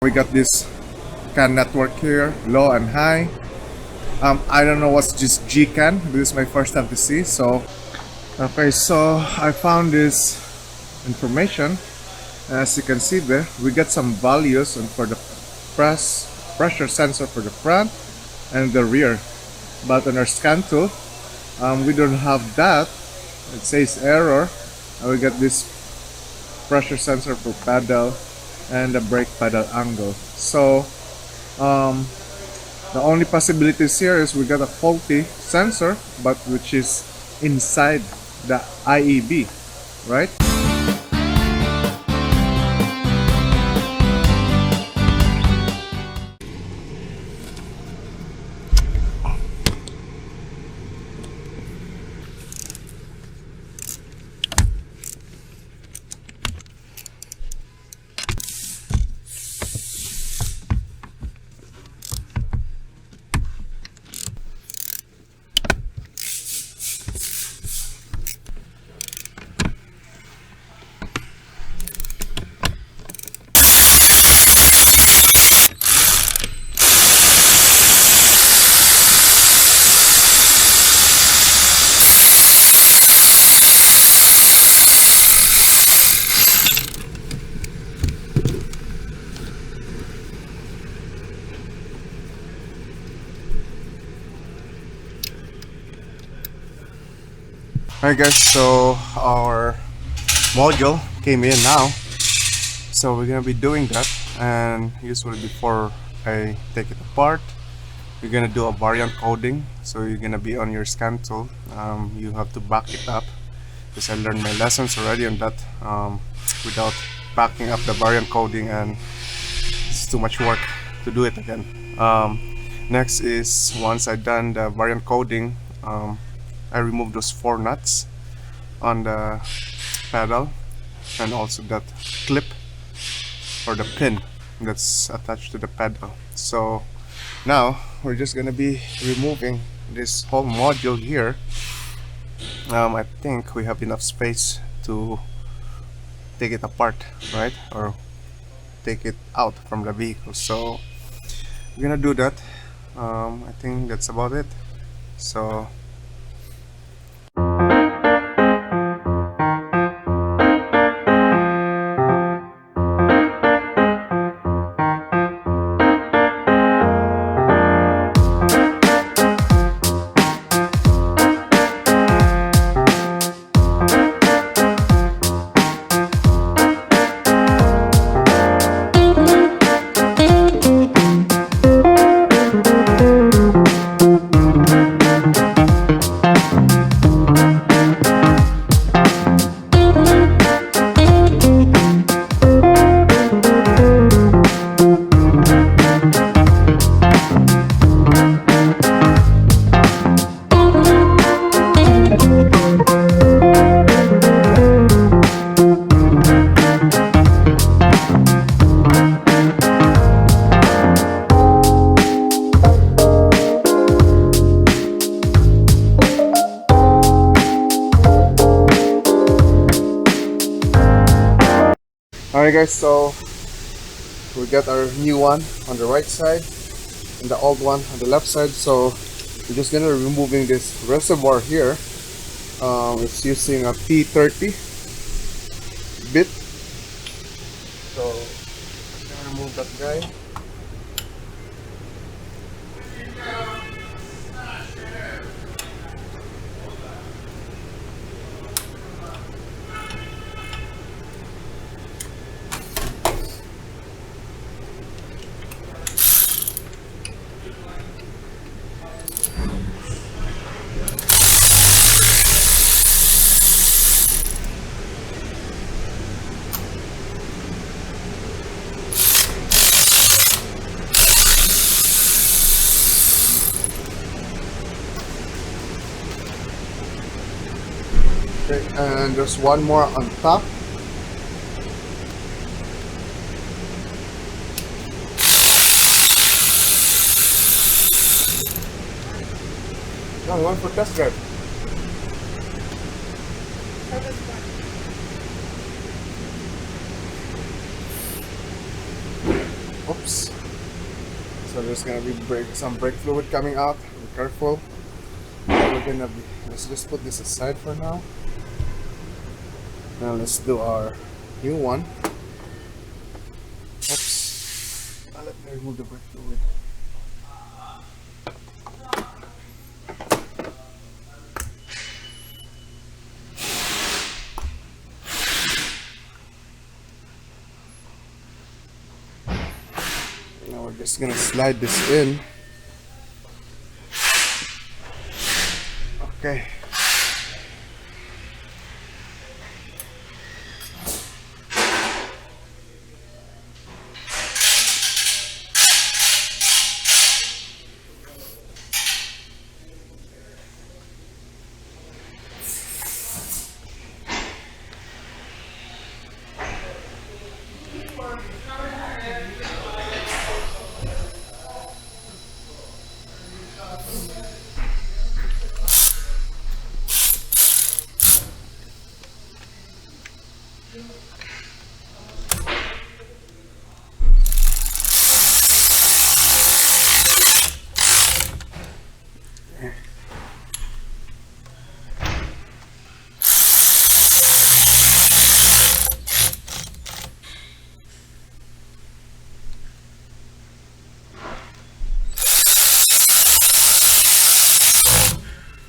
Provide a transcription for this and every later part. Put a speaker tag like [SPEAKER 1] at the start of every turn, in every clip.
[SPEAKER 1] We got this CAN network here, low and high. I don't know what's this GCAN. This is my first time to see. So, okay, so I found this information. As you can see there, we get some values and for the pressure sensor for the front and the rear. But on our scan tool, we don't have that. It says error. And we get this pressure sensor for pedal and the brake pedal angle. So the only possibilities here is we got a faulty sensor, but which is inside the IEB, right? Alright guys, so our module came in now, so we're gonna be doing that. And usually before I take it apart, you're gonna do a variant coding. So you're gonna be on your scan tool, you have to back it up, because I learned my lessons already on that, without backing up the variant coding, and it's too much work to do it again. Next is, once I've done the variant coding, I removed those 4 nuts on the pedal, and also that clip or the pin that's attached to the pedal. So now we're just gonna be removing this whole module here. I think we have enough space to take it apart, right, or take it out from the vehicle. So we're gonna do that. I think that's about it. So alright guys, so we got our new one on the right side and the old one on the left side. So we're just gonna be removing this reservoir here. It's using a T30 bit. So I'm gonna remove that guy. Okay, and there's one more on top. No, one for test drive. Oops. So there's gonna be some brake fluid coming out. Be careful. Let's just put this aside for now. Now let's do our new one. Oops. Let me remove the brake fluid. Now we're just gonna slide this in. Okay.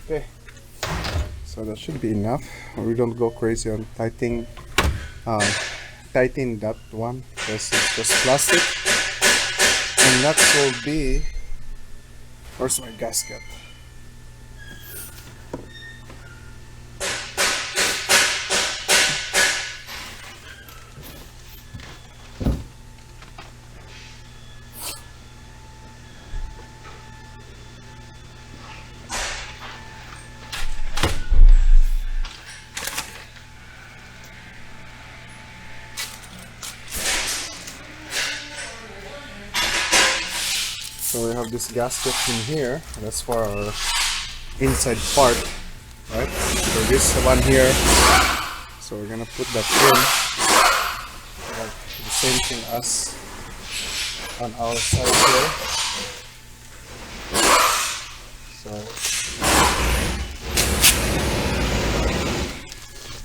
[SPEAKER 1] Okay, so that should be enough. We don't go crazy on tightening that one because it's just plastic. And that will be, where's my gasket? So we have this gasket in here. That's for our inside part, right? So this one here. So we're gonna put that in, like the same thing as on our side here. So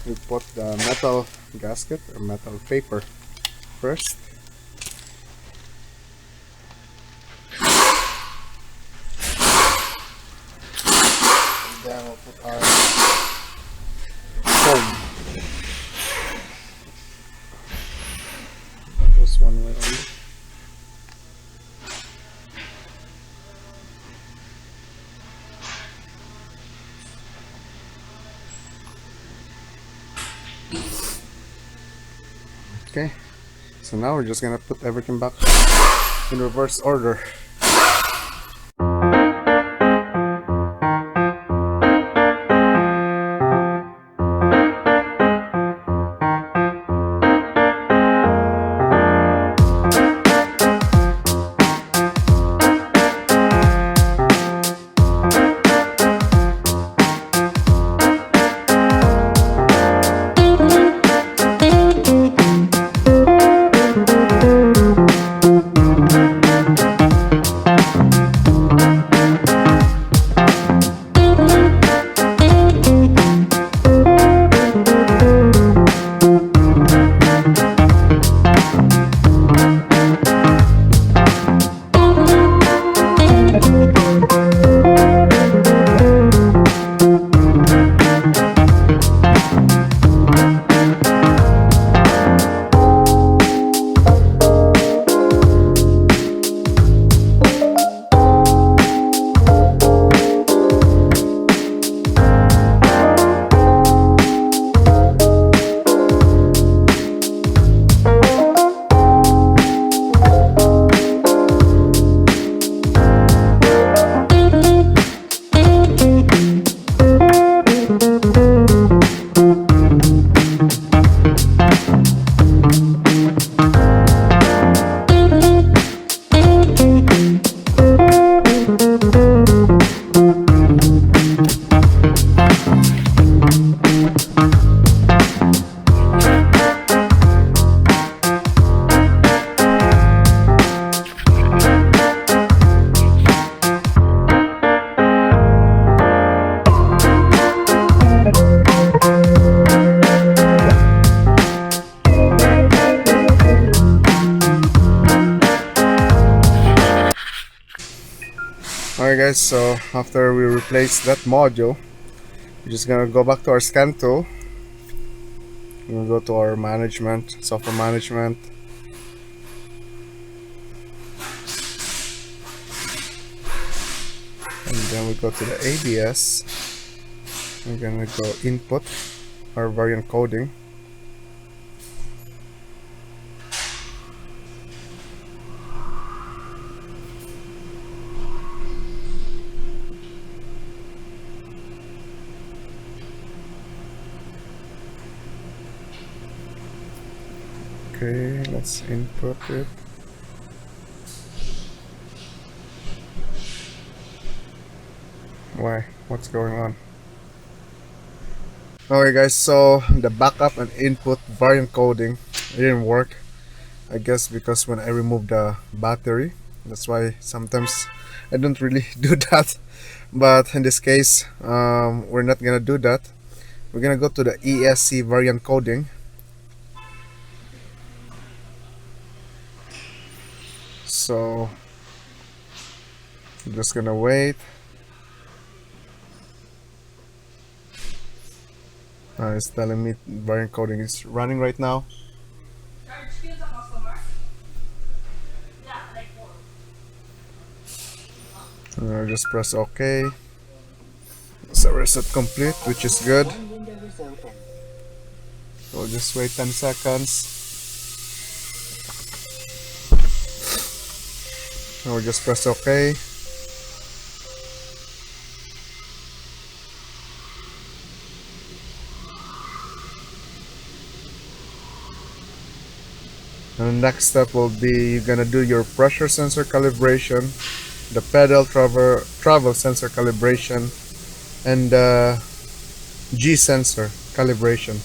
[SPEAKER 1] we put the metal gasket or metal paper first. Then we'll put our foam. This one way only. Okay, so now we're just gonna put everything back in reverse order. Alright guys, so after we replace that module, we're just gonna go back to our scan tool. We're gonna go to our management, software management. And then we go to the ABS. We're gonna go input our variant coding. Okay, let's input it. Why? What's going on? Alright guys, so the backup and input variant coding didn't work. I guess because when I removed the battery, that's why sometimes I don't really do that. But in this case, we're not gonna do that. We're gonna go to the ESC variant coding. So I'm just gonna wait. It's telling me variant coding is running right now. Just press OK. So reset complete, which is good. We'll just wait 10 seconds. And we'll just press OK. And the next step will be you're gonna do your pressure sensor calibration, the pedal travel sensor calibration, and the G sensor calibration.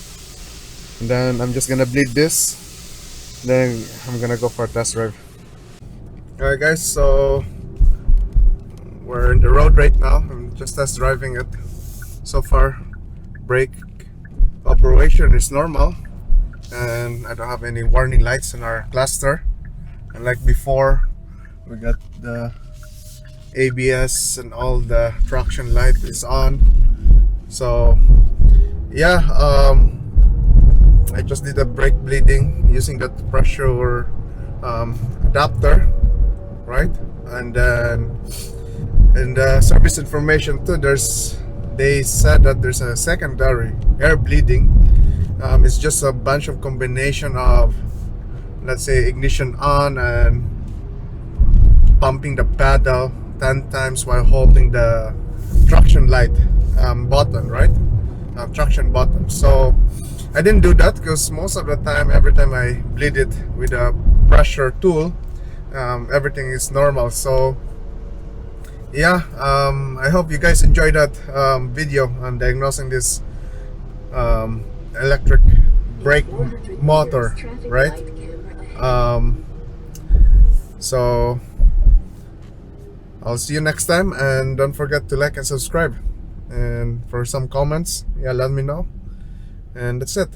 [SPEAKER 1] And then I'm just gonna bleed this. Then I'm gonna go for a test drive. Alright guys, so we're in the road right now. I'm just test driving it. So far, brake operation is normal, and I don't have any warning lights in our cluster. And like before, we got the ABS and all the traction light is on. So yeah, I just did a brake bleeding using that pressure adapter, right? And then in the service information too, they said that there's a secondary air bleeding. It's just a bunch of combination of, let's say, ignition on and pumping the pedal 10 times while holding the traction light button, right? Traction button. So I didn't do that because most of the time, every time I bleed it with a pressure tool, everything is normal. So yeah, I hope you guys enjoyed that video on diagnosing this electric brake motor, right? So I'll see you next time, and don't forget to like and subscribe, and for some comments, yeah, let me know, and that's it.